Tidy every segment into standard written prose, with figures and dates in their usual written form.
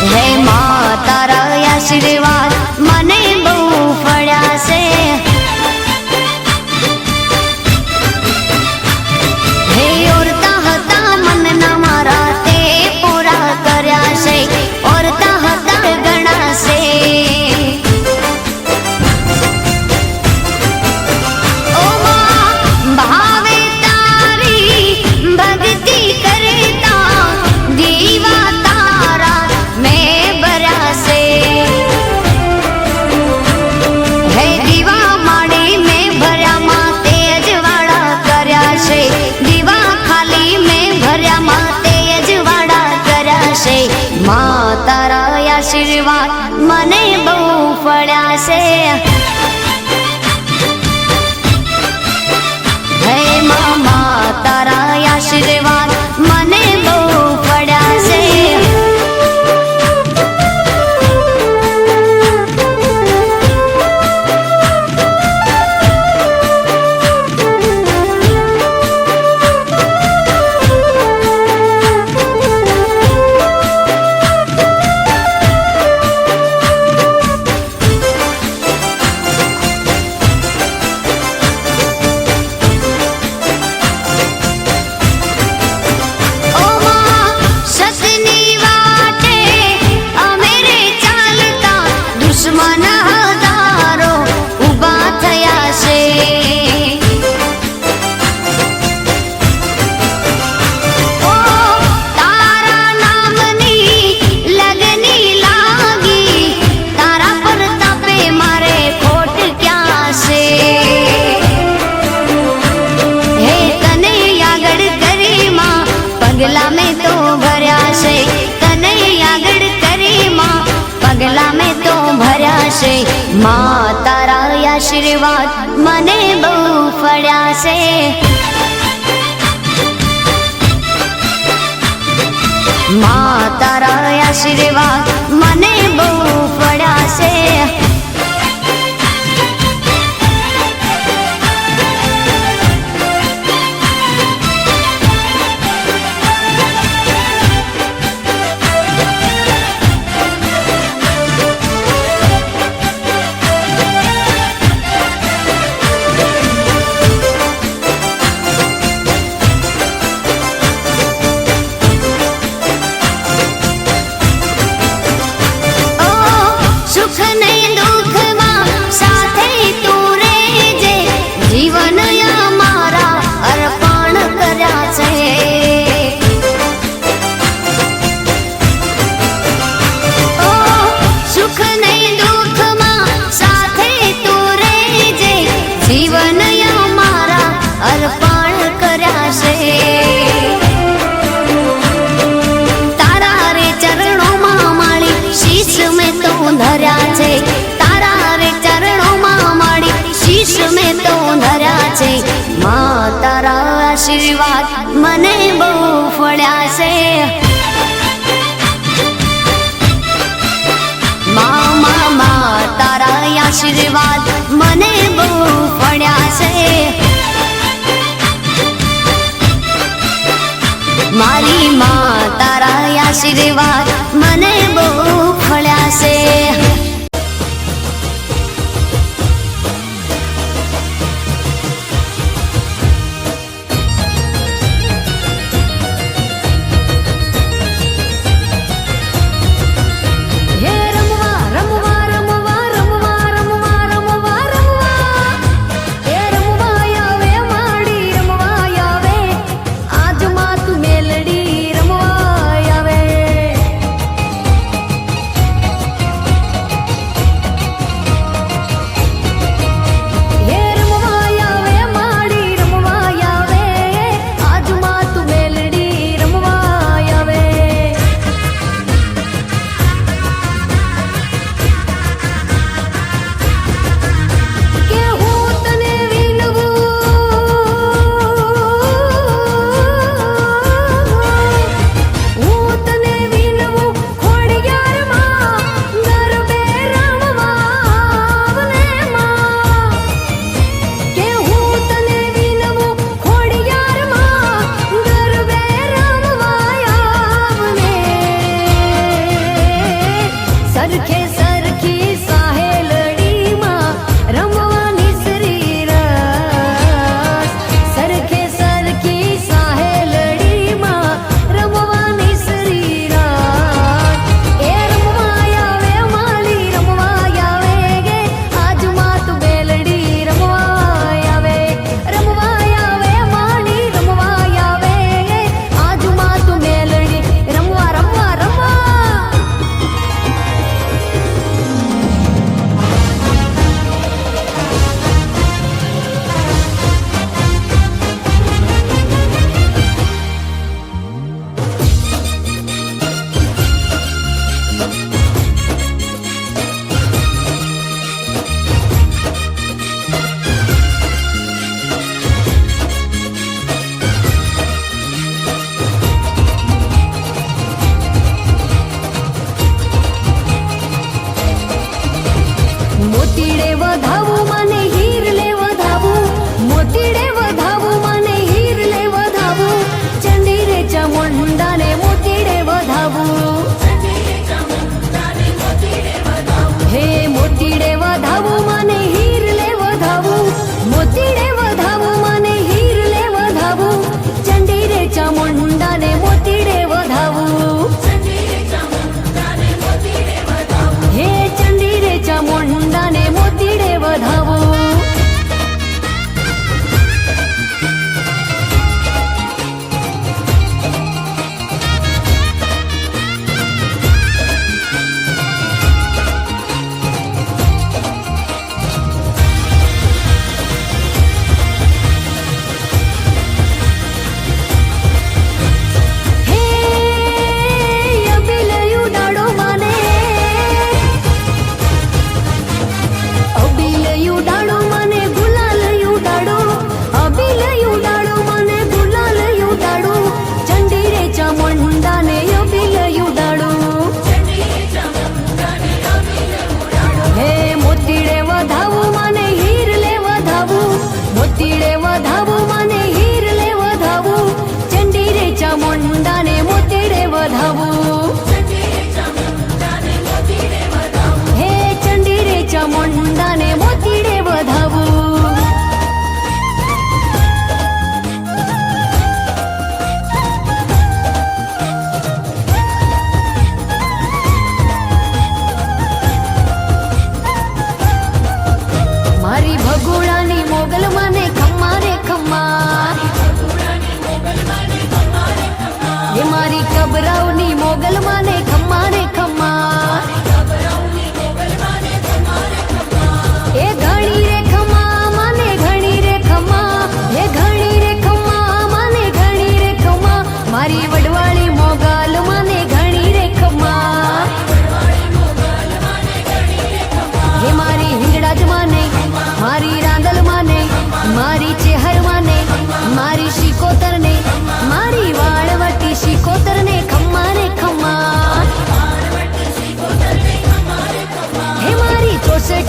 હે માં તારા આશીર્વાદ મને બહુ ફળ્યા છે. હે ઓરતા હતા મનના મારા તે પૂરા કર્યા છે. ઓરતા હતા ઘણા છે. ઓ માં ભાવે તારી ભક્તિ કરતા દીવા તારા મેં ભર્યા છે. હે દીવા માડી મેં ભર્યા માં તે અજવાળા કર્યા છે. દીવા ખાલી મેં ભર્યા માં તે અજવાળા કર્યા છે. માં તારા આશીર્વાદ મને બહુ ફળ્યા છે. હે માં તારા આશીર્વાદ મને બહુ ફળ્યા છે. ઓ માં સતની વાટે અમે રે ચાલતા દુશ્મન હજારો ઊભા થયા છે. ઓ તારા નામની લગની લાગી તારા પ્રતાપે મારે ખોટ ક્યાં છે. હે તને આગળ કરી માં પગલા મેં તો ભર્યા છે. તને આગળ કરી માં પગલા મેં તો ભર્યા છે. માં તારા આશીર્વાદ મને બહુ ફળ્યા છે. માં તારા આશીર્વાદ મને બહુ ફળ્યા છે. ઓ સુખ ને દુઃખમાં સાથે તું રહેજે. જીવન અમારા અર્પણ કર્યા છે. ઓ સુખ ને દુઃખમાં સાથે તું રહેજે. જીવન અમારા અર્પણ કર્યા છે. તારા રે ચરણોમાં માળી શીશ મેં તો ધર્યા છે. તારા રે ચરણોમાં માળી શીશ મેં તો ધર્યા છે. માં તારા આશીર્વાદ મને બહુ ફળ્યા છે. માં તારા આશીર્વાદ મને બહુ ફળ્યા છે. મારી માં તારા આશીર્વાદ મને બહુ ફળ્યા છે. હે રમવા રમવા રમવા રમવા રમવા રમવા રમવા. હે રમવા આવે માડી રમવા આવે. આજ માં તું મેલડી રમવા આવે.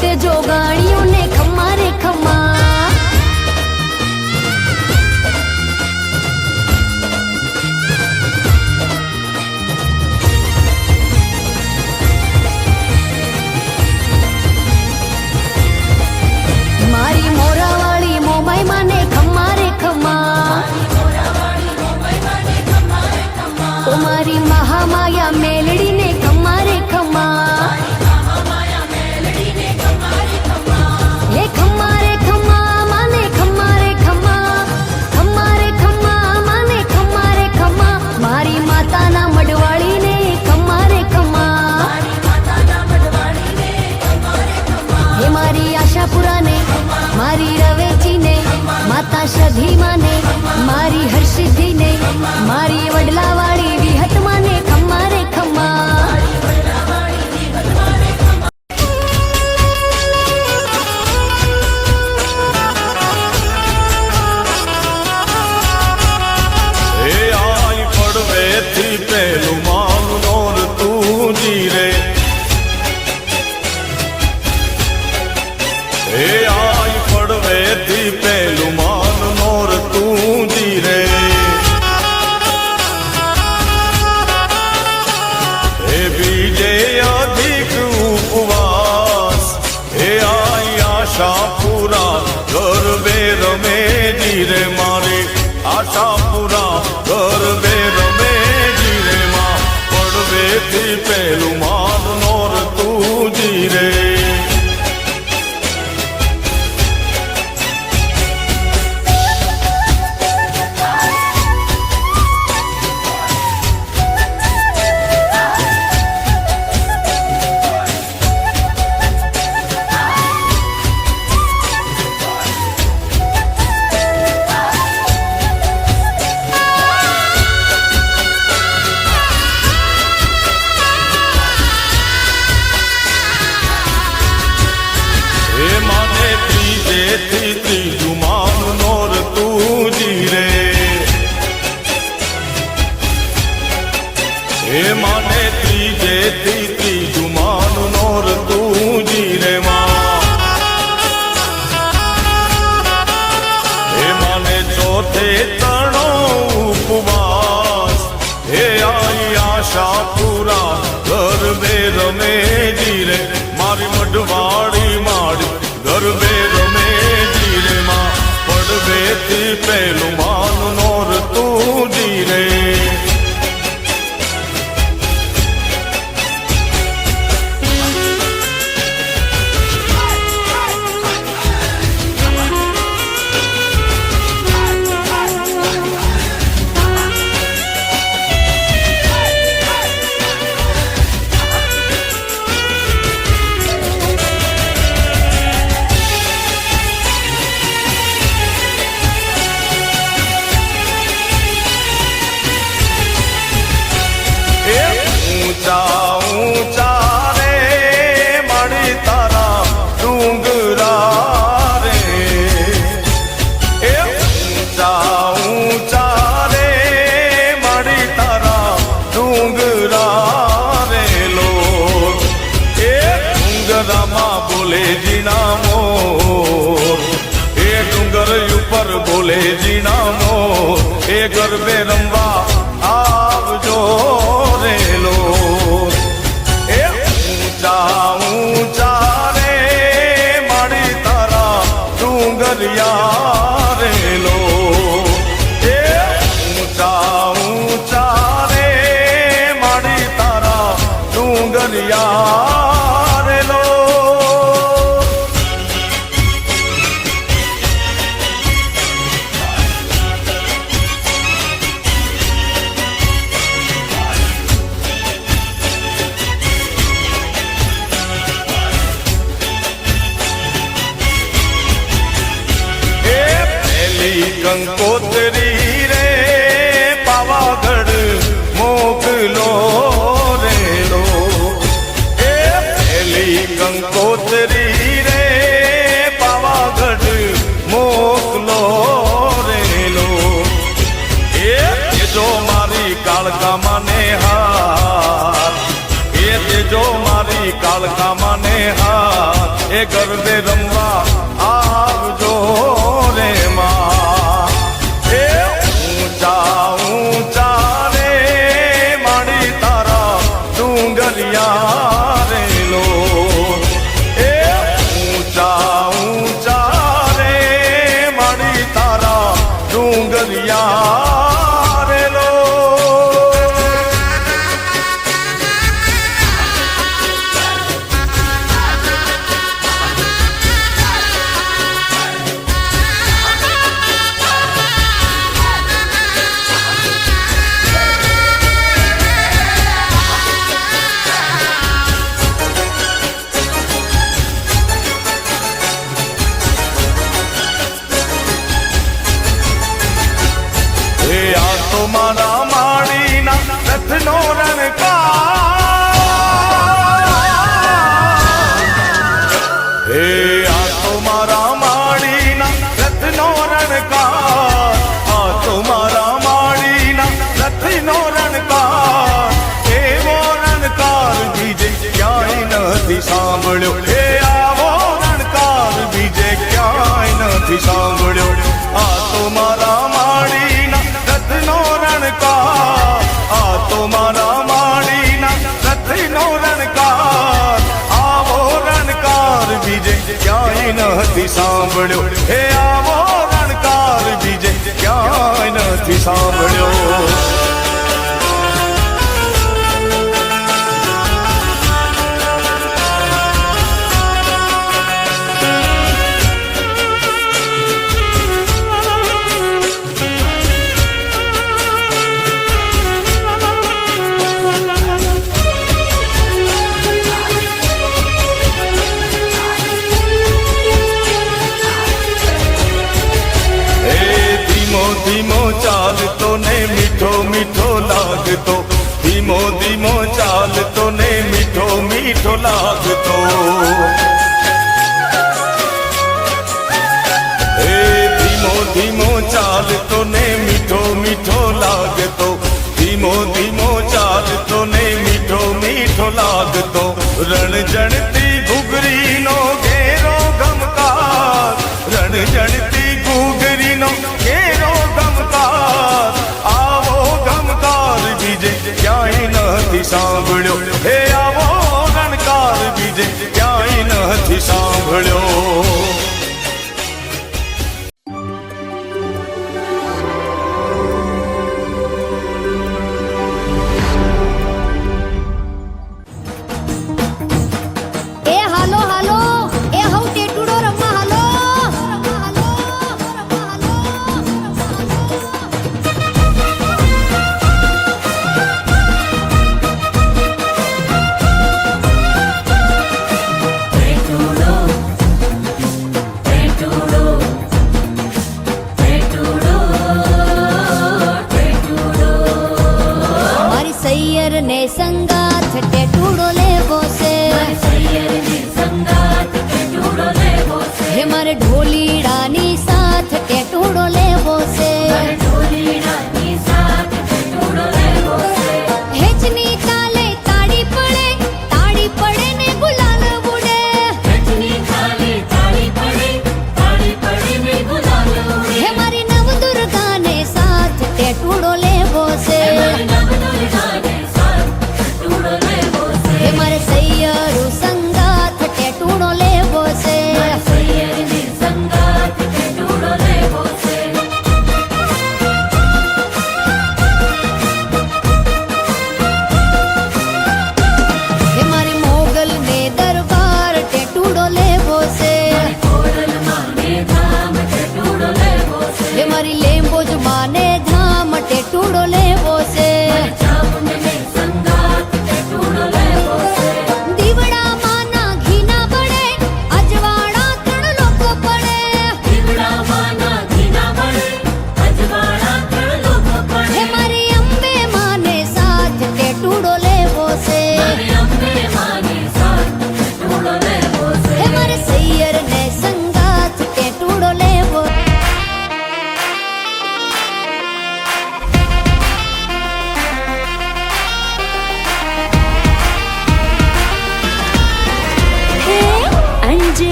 છે જોગાણીઓને ખમ્મા રે ખમ્મા. મારી મોરાવાળી મોમાઈ માને ખમ્મા રે ખમ્મા. ઓ મારી મહામાયા મેલડીને ખમ્મા રે ખમ્મા. હે ખમ્મા રે ખમ્મા માને ખમ્મા રે ખમ્મા. ખમ્મા રે ખમ્મા માને ખમ્મા રે ખમ્મા. મારી માતાના મડવાળીને ખમ્મા રે ખમ્મા. હે મારી આશાપુરાને, મારી રવેચીને, માતા સધીમાને, મારી હર્ષિદ્ધિને, મારી વડલાવાળી વિહતમાને ખમ્મા રે ખમ્મા. હે આઈ પડવેથી પેલું માનું નોર તું જીરે. હે આઈ પડવેથી પેલું માનું નોર તું જીરે. હે બીજે અધિક ઉપવાસ. હે આઈ આશા પૂરા ગરબે રમે જીરે. મારી આશા પૂરા ગરબે રમે જીરે. માં પડવેથી પેલું માન નોર તું જીરે. હે માને ત્રીજેથી ત્રીજું માન નોર તું જીરે. હે માને ત્રીજેથી ત્રીજું માન નોર તું જીરે. માં હે માને ચોથે તણો ઉપવાસ. હે આઈ આશા પૂરા ગરબે રમે જીરે. મારી મઢવાળી માડી ગરબે રમે જીરે. માં પડવેથી પેલું માન નોર તું જીરે. ઊંચા ઊંચા રે માડી તારા ડુંગરા રે. એ ઊંચા ઊંચા રે માડી તારા ડુંગરા રે. લો એ ડુંગરામાં બોલે જીણા મોર. એ ડુંગર ઉપર બોલે જીણા મોર. એ ગરબે રમવા આવજો રેલો. એ ઊંચા ઊંચા રે માડી તારા ડુંગરિયા રેલો. એ ઊંચા ઊંચા રે માડી તારા ડુંગરિયા રેલો. કંકોત્રી રે પાવાગઢ મોકલો રેલો. એ પેલી કંકોત્રી રે પાવાગઢ મોકલો રેલો. એ જો મારી કાળકા માને હાથ. એ જો મારી કાળકા માને હાથ. એ એ ગરબે રમવા આવજો રે માં એ ઊંચા ઊંચા રે માડી તારા ડુંગરિયા રે લો એ ઊંચા ઊંચા રે માડી તારા ડુંગરિયા રે લો મારા માડીના રથનો રણકાર હે આ તો મારા માડીના રથનો રણકાર આ તો મારા માડીના રથનો રણકાર એવો રણકાર બીજે ક્યાંય નથી સાંભળ્યો હે આવો રણકાર બીજે ક્યાંય નથી સાંભળ્યો આ તો મારા માડીના રથનો રણકાર આ તો મારા માડીના રથનો રણકાર આવો રણકાર બીજે ક્યાંય નથી સાંભળ્યો હે આવો રણકાર બીજે ક્યાંય નથી સાંભળ્યો ધીમો ચાલતો ને મીઠો મીઠો લાગતો ધીમો ધીમો ચાલતો ને મીઠો મીઠો લાગતો હે ધીમો ધીમો ચાલતો ને મીઠો મીઠો લાગતો ધીમો ધીમો ચાલતો ને મીઠો મીઠો લાગતો રણજણતી ઘૂઘરીનો ઘેરો ગમકાર રણજણતી ઘૂઘરીનો ઘેરો ગમકાર આવો ગમકાર બીજે ક્યાંય નથી સાંભળ્યો હે આવો રણકાર બીજે ક્યાંય નથી સાંભળ્યો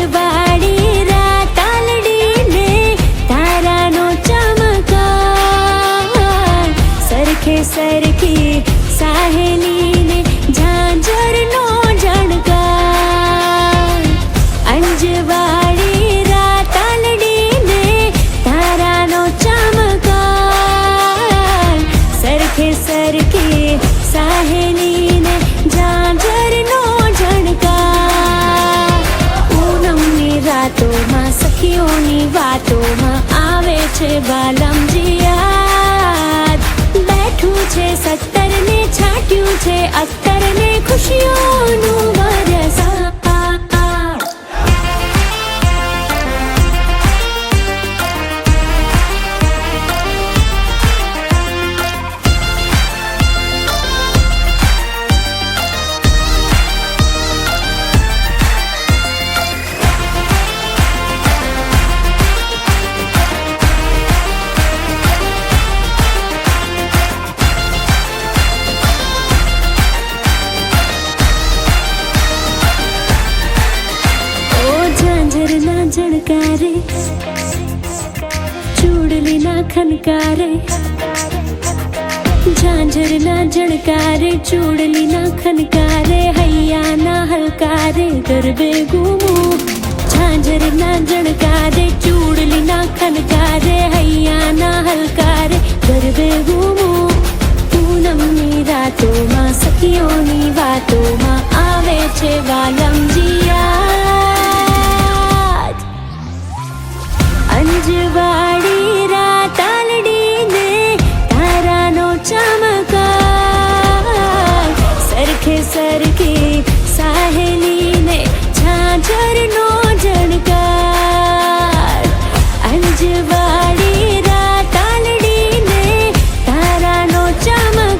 અંજવાળી રાતાલડીને તારાનો ચમકાર સરખે સરખી સાહેલીને ઝાંઝરનો જણકાર અંજવાળી રાતાલડીને તારાનો ચમકાર સરખે સરખી સાહેલીને ઝાંઝરનો જણકાર પૂનમની રાતોમાં સખીઓની વાતોમાં આવે છે બાલમજી યાદ બેઠું છે સત્તરને છાટ્યું છે અખ્તરને ખુશીઓનું વરસાદ જણકારે ચૂડલીના ખનકારે ઝાંઝરના જણકારે ચૂડલીના ખનકારે હૈયાના હલકારે ગરબે ઘૂમો ઝાંઝરના જણકારે ચૂડલીના ખનકારે હૈયાના હલકારે ગરબે ઘૂમો પૂનમની રાતોમાં સખીઓની વાતોમાં આવે છે વાલમજી યાદ અંજવાળી રાતાલડીને તારાનો ચમકાર સરખે સરખી સાહેલીને ઝાંઝરનો જણકાર અંજવાળી રાતાલડીને તારાનો ચમકાર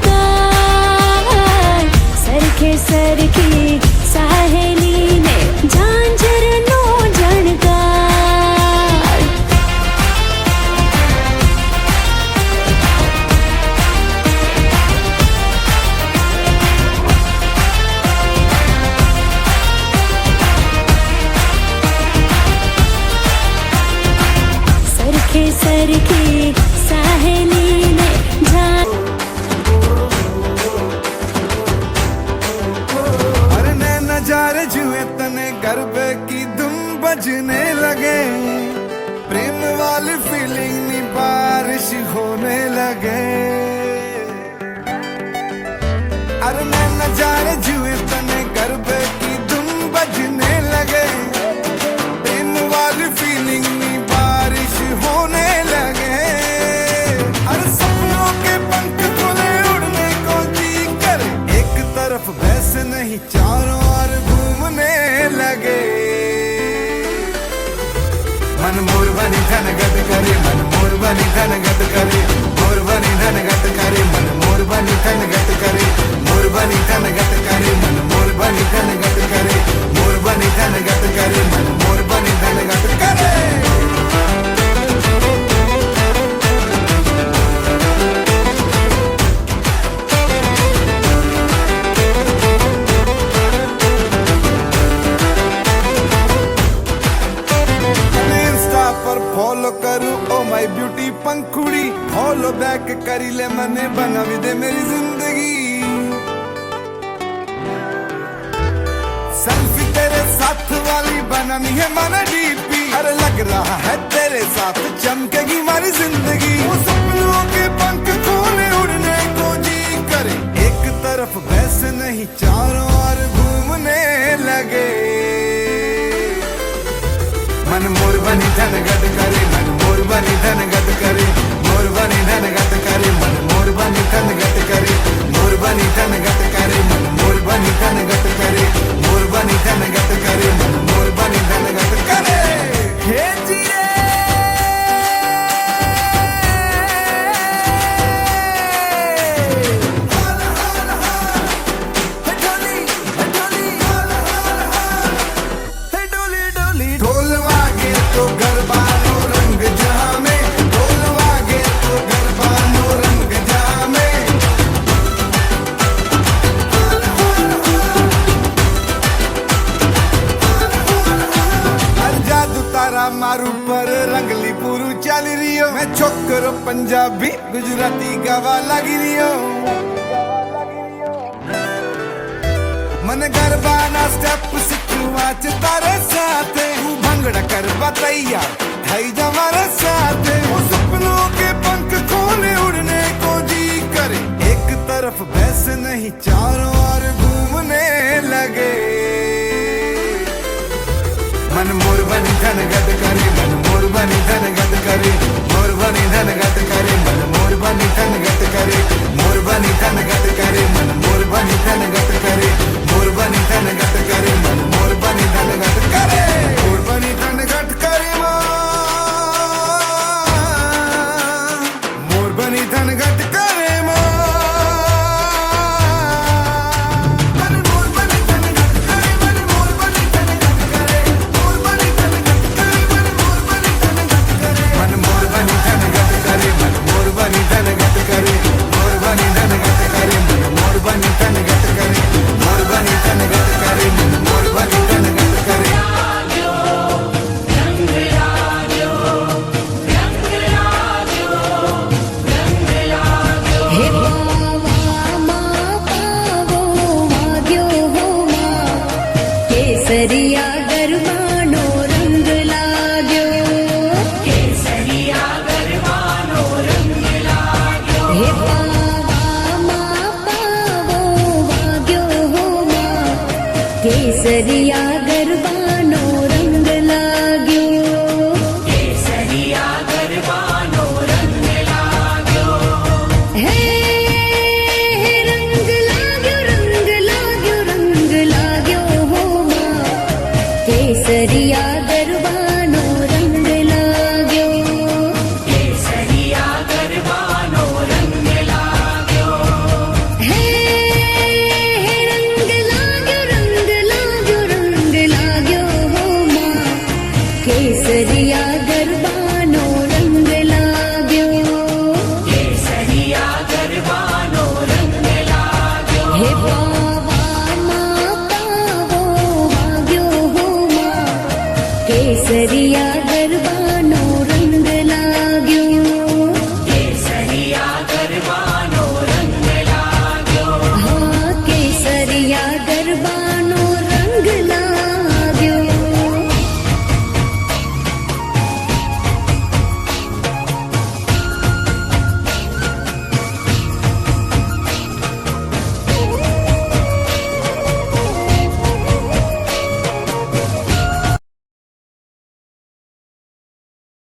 સરખે સરખી સાહેલીને ઝાંઝરનો જણકાર સરખે સરખી સાહેલીને अरे नए नजारे जुए तने गरबे की धुन बजने लगे प्रेम वाली फीलिंग नी बारिश होने लगे अरे नए नजारे जुए तने गरबे की धुन बजने लगे प्रेम वाली फीलिंग नी बारिश होने लगे अरे सपनों के पंख खुले उड़ने को जी करे एक तरफ वैसे नहीं चारों ओर घूमने लगे मन मोर बनी धन गद करे मन मोर बनी धन गद करे मोर बनी धन गद करे मन मोर बनी धन गद करे मोर बनी धन गद करे मन मोर बनी धन गद करे मोर बनी धन गद करे मन मोर बनी धन गद करे इंस्टा पर फॉलो करूं oh my beauty Pankhuri follow back करी ले मने बनावी दे मेरी जिंदगी सेल्फी तेरे साथ वाली बनानी है माना डीपी अरे लग रहा है तेरे साथ चमकेगी हमारी जिंदगी वो सपनों के पंख खोले उड़ने को जी करे एक तरफ वैसे नहीं चारों ओर घूमने लगे मन मोर बनी धन गद करे मन मोर बनी धन गद करे मोर बनी धन गद करे मन मोर बनी धन गद करे मोर बनी धन गद करे मन मोर बनी धन गद करे मोर बनी धन गद करे मन मोर बनी धन गद करे हे जी रे ढोल वागे तो गरबा नो रंग जामे ढोल वागे तो गरबा नो रंग जामे મારું પર રંગલી પૂરું ચાલી રહ્યો મેં છોકરો પંજાબી ગુજરાતી ગાવા લાગી રહ્યો મને ગરબાના સ્ટેપ શીખવા છે તારે સાથે હું ભંગડા કરવા તૈયાર થઈ જા મારા સાથે હું સપનों के पंख खोले उड़ने को जी करे एक तरफ वैसे नहीं चारों ओर घूमने लगे मन मोर बनी धन गद करे मन मोर बनी धन गद करे मोर बनी धन गद करे मन मोर बनी धन गद करे मोर बनी धन गद करे मन मोर बनी धन गद करे मोर बनी धन गद करे मन मोर बनी धन गद करे मोर बनी धन गद करे मोर बनी धन गद करे मन मोर बनी धन गद करे मन मोर बनी धन गद करे मोर बनी धन गद करे मन मोर बनी धन गद करे मन मोर बनी धन गद करे मन मोर बनी धन गद करे मोर बनी धन गद करे मन मोर बनी धन गद करे मोर बनी धन गद करे मन मोर बनी धन गद करे હે પાવામાં પાવો વાગ્યો હો માં કેસરિયા ગરબાનો રંગ લાગ્યો કેસરિયા ગરબાનો રંગ લાગ્યો હે પાવામાં પાવો વાગ્યો હો માં કેસરિયા ગરબાનો રંગ લાગ્યો કેસરિયા ગરબાનો રંગ લાગ્યો હે રંગ લાગ્યો હો માં કેસરિયા ગરબાનો રંગ લાગ્યો કેસરિયા ગરબાનો રંગ લાગ્યો હે રંગ લાગ્યો હો માં કેસરિયા ગરબાનો રંગ લાગ્યો કેસરિયા ગરબાનો રંગ લાગ્યો હે પાવામાં પાવો વાગ્યો હો માં કેસરિયા